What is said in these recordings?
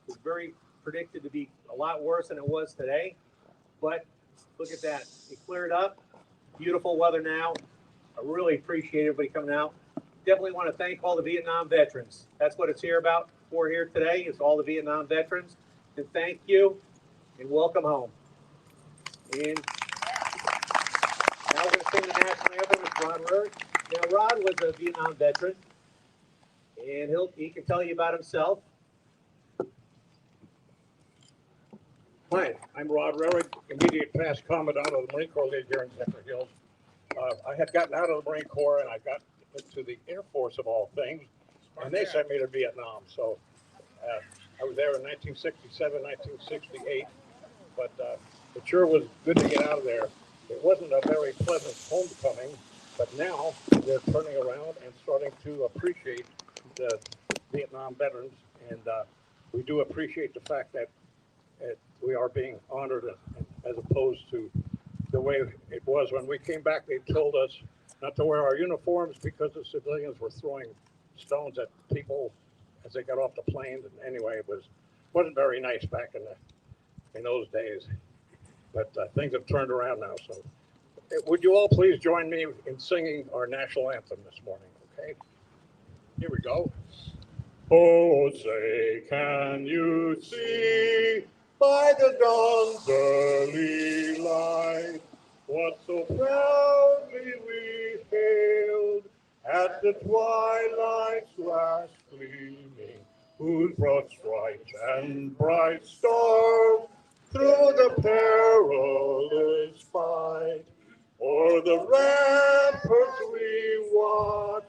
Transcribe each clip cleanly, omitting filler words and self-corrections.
was very predicted to be a lot worse than it was today. But look at that. It cleared up. Beautiful weather now. I really appreciate everybody coming out. Definitely want to thank all the Vietnam veterans. That's what it's here about for here today is all the Vietnam veterans. And thank you and welcome home. And now we're going to sing the national anthem with Rod Rurich. Now Rod was a Vietnam veteran, and he can tell you about himself. Hi, I'm Rod Rurich, immediate past commandant of the Marine Corps League here in Zephyrhills. I had gotten out of the Marine Corps and I got into the Air Force of all things, and they sent me to Vietnam. So I was there in 1967, 1968, but it sure was good to get out of there. It wasn't a very pleasant homecoming, but now they're turning around and starting to appreciate the Vietnam veterans, and we do appreciate the fact that we are being honored as opposed to the way it was when we came back. They told us not to wear our uniforms because the civilians were throwing stones at people as they got off the planes. And anyway, wasn't very nice back in those days. But things have turned around now. So would you all please join me in singing our national anthem this morning? Okay, here we go. Oh, say, can you see by the dawn's early light what so proudly we hailed at the twilight's last gleaming, whose broad stripes and bright stars through the perilous fight o'er the ramparts we watched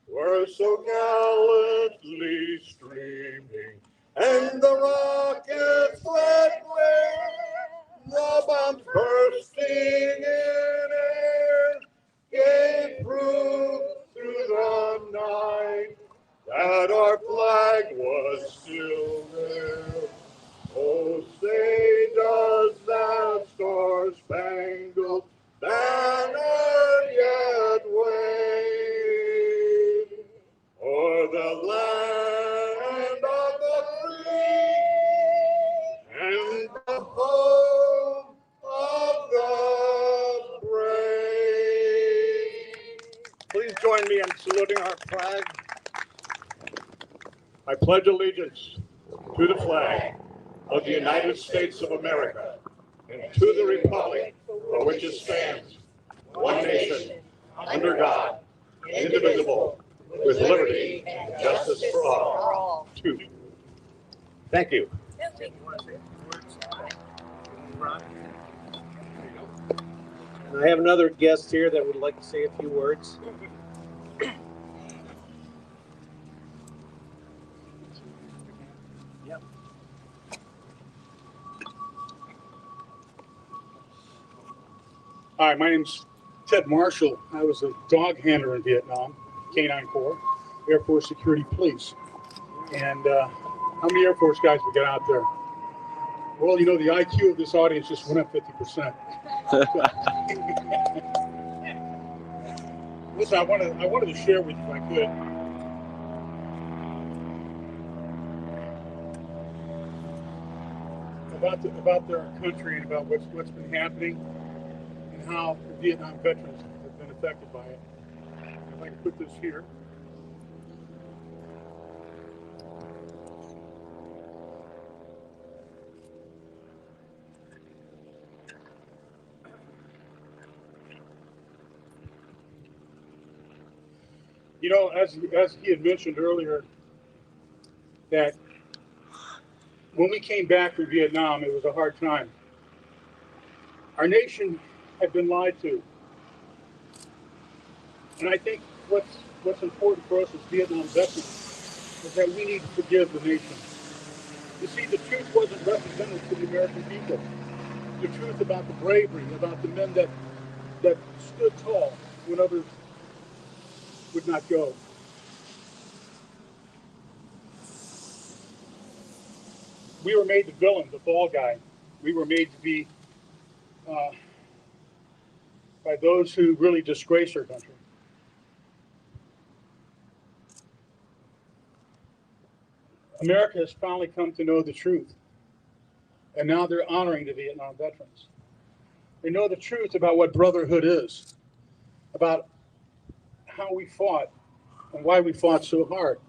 were so gallantly streaming, and the rockets fled where the bombs bursting in air gave proof through the night that our flag was still there. Oh, say does that star-spangled banner yet wave o'er the land of the free and the home of the brave? Please join me in saluting our flag. I pledge allegiance to the flag of the United States of America and to the republic for which it stands, one nation, under God, indivisible, with liberty and justice for all. Two. Thank you. And I have another guest here that would like to say a few words. Yep. Hi, my name's Ted Marshall. I was a dog handler in Vietnam, K-9 Corps, Air Force Security Police. And how many Air Force guys we got out there? Well, you know, the IQ of this audience just went up 50%. Listen, I wanted to share with you, if I could, about their country and about what's been happening and how the Vietnam veterans have been affected by it. If I can put this here. You know, as he had mentioned earlier, that when we came back from Vietnam, it was a hard time. Our nation had been lied to. And I think what's important for us as Vietnam veterans is that we need to forgive the nation. You see, the truth wasn't represented to the American people. The truth about the bravery, about the men that stood tall when others would not go. We were made the villain, the fall guy. We were made to be by those who really disgrace our country. America has finally come to know the truth. And now they're honoring the Vietnam veterans. They know the truth about what brotherhood is, about how we fought and why we fought so hard.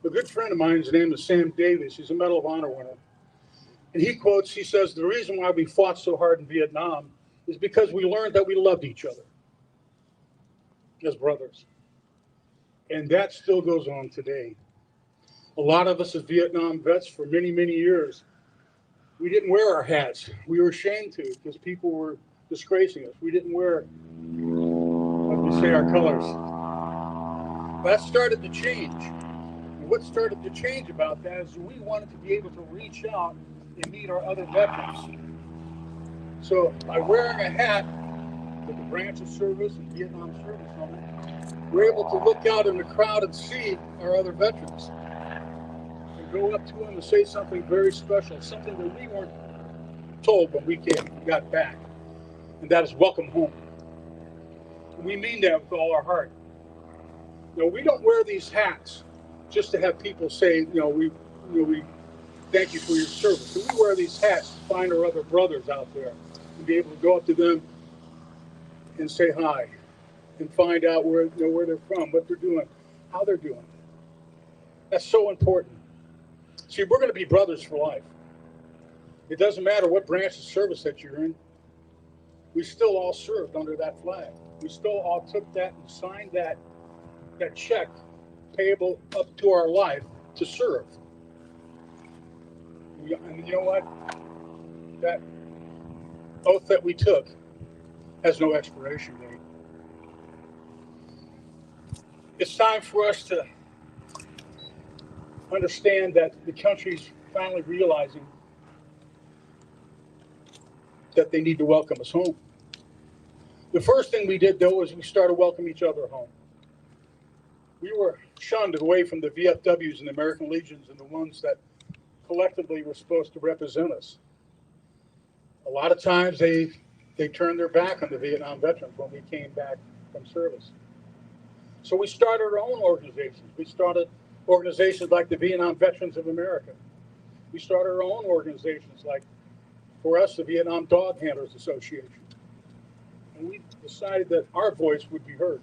A good friend of mine, his name is Sam Davis. He's a Medal of Honor winner. And he says, the reason why we fought so hard in Vietnam is because we learned that we loved each other as brothers. And that still goes on today. A lot of us as Vietnam vets for many, many years, we didn't wear our hats. We were ashamed to because people were disgracing us. We didn't wear, like we say, our colors. That started to change. And what started to change about that is we wanted to be able to reach out and meet our other veterans. So by wearing a hat with the branch of service and Vietnam service on it, we're able to look out in the crowd and see our other veterans. Go up to them and say something very special, something that we weren't told when we got back, and that is welcome home. And we mean that with all our heart. We don't wear these hats just to have people say, we thank you for your service. And we wear these hats to find our other brothers out there and be able to go up to them and say hi and find out where they're from, what they're doing, how they're doing. That's so important. See, we're going to be brothers for life. It doesn't matter what branch of service that you're in. We still all served under that flag. We still all took that and signed that check payable up to our life to serve. And you know what? That oath that we took has no expiration date. It's time for us to understand that the country's finally realizing that they need to welcome us home. The first thing we did, though, is we started welcoming each other home. We were shunned away from the VFWs and the American Legions and the ones that collectively were supposed to represent us. A lot of times they turned their back on the Vietnam veterans when we came back from service. So we started our own organizations. We started organizations like the Vietnam Veterans of America. We started our own organizations like, for us, the Vietnam Dog Handlers Association. And we decided that our voice would be heard.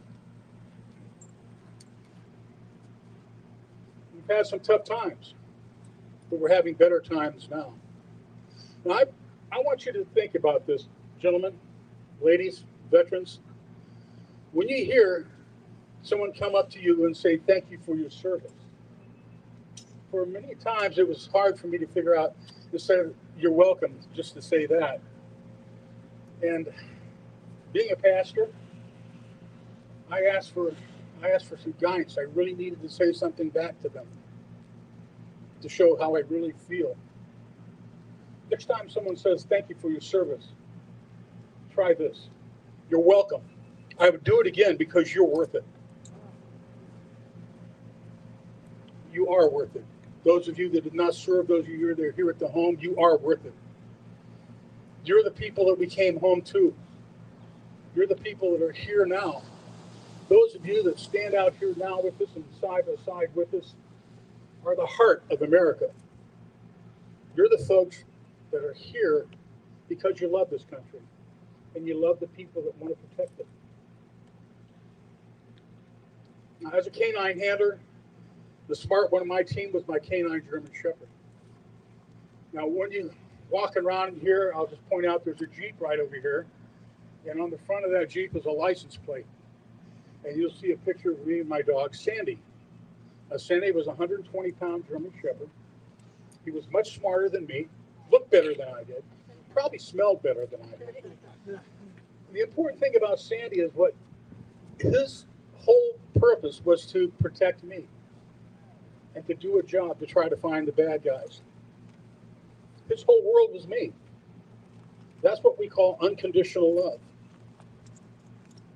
We've had some tough times, but we're having better times now. Now, I want you to think about this, gentlemen, ladies, veterans. When you hear someone come up to you and say, thank you for your service, for many times it was hard for me to figure out, instead of you're welcome, just to say that. And being a pastor, I asked for some guidance. I really needed to say something back to them to show how I really feel. Next time someone says, thank you for your service, try this. You're welcome. I would do it again because you're worth it. You are worth it. Those of you that did not serve, those of you that are here at the home, you are worth it. You're the people that we came home to. You're the people that are here now. Those of you that stand out here now with us and side by side with us are the heart of America. You're the folks that are here because you love this country and you love the people that want to protect it. Now, as a canine handler, the smart one of my team was my canine German Shepherd. Now, when you walking around here, I'll just point out there's a Jeep right over here. And on the front of that Jeep is a license plate. And you'll see a picture of me and my dog, Sandy. Now, Sandy was a 120-pound German Shepherd. He was much smarter than me, looked better than I did, probably smelled better than I did. The important thing about Sandy is what his whole purpose was to protect me and to do a job to try to find the bad guys. His whole world was me. That's what we call unconditional love.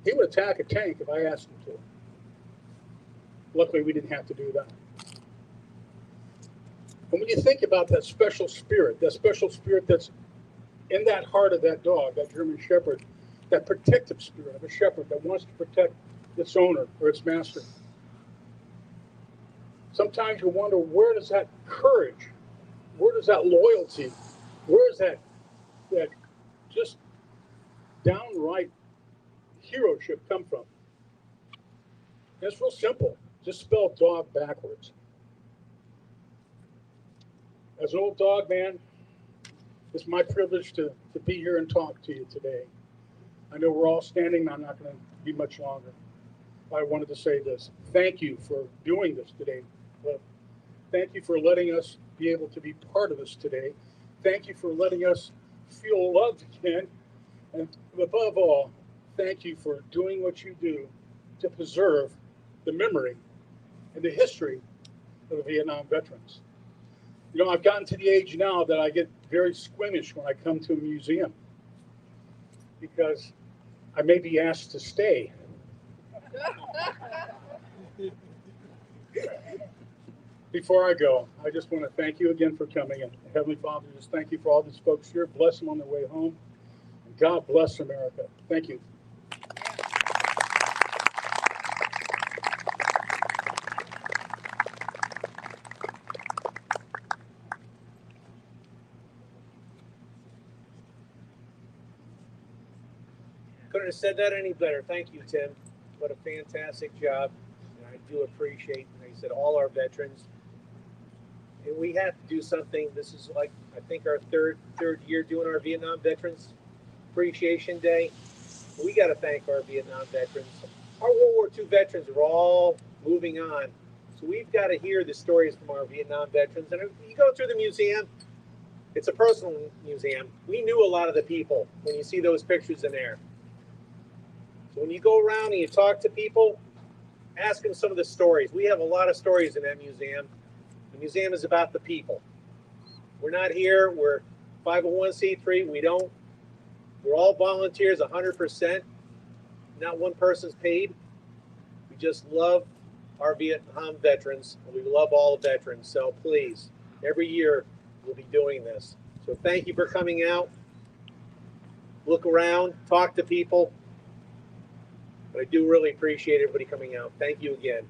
He would attack a tank if I asked him to. Luckily, we didn't have to do that. And when you think about that special spirit that's in that heart of that dog, that German Shepherd, that protective spirit of a shepherd that wants to protect its owner or its master, Sometimes you wonder, where does that courage, where does that loyalty, where does that just downright heroship come from? And it's real simple. Just spell dog backwards. As an old dog man, it's my privilege to be here and talk to you today. I know we're all standing. I'm not going to be much longer. I wanted to say this. Thank you for doing this today. Thank you for letting us be able to be part of this today. Thank you for letting us feel loved again. And above all, thank you for doing what you do to preserve the memory and the history of the Vietnam veterans. You know, I've gotten to the age now that I get very squeamish when I come to a museum because I may be asked to stay. Before I go, I just want to thank you again for coming. And Heavenly Father, just thank you for all these folks here. Bless them on their way home. And God bless America. Thank you. Couldn't have said that any better. Thank you, Tim. What a fantastic job. And I do appreciate, like I said, all our veterans. And we have to do something. This is like, I think, our third year doing our Vietnam Veterans Appreciation Day. We got to thank our Vietnam veterans. Our World War II veterans are all moving on. So we've got to hear the stories from our Vietnam veterans. And if you go through the museum, it's a personal museum. We knew a lot of the people when you see those pictures in there. So when you go around and you talk to people, ask them some of the stories. We have a lot of stories in that museum. The museum is about the people. We're not here. We're 501c3. We're all volunteers 100%. Not one person's paid. We just love our Vietnam veterans, and we love all the veterans. So please, every year we'll be doing this. So thank you for coming out. Look around, talk to people. But I do really appreciate everybody coming out. Thank you again.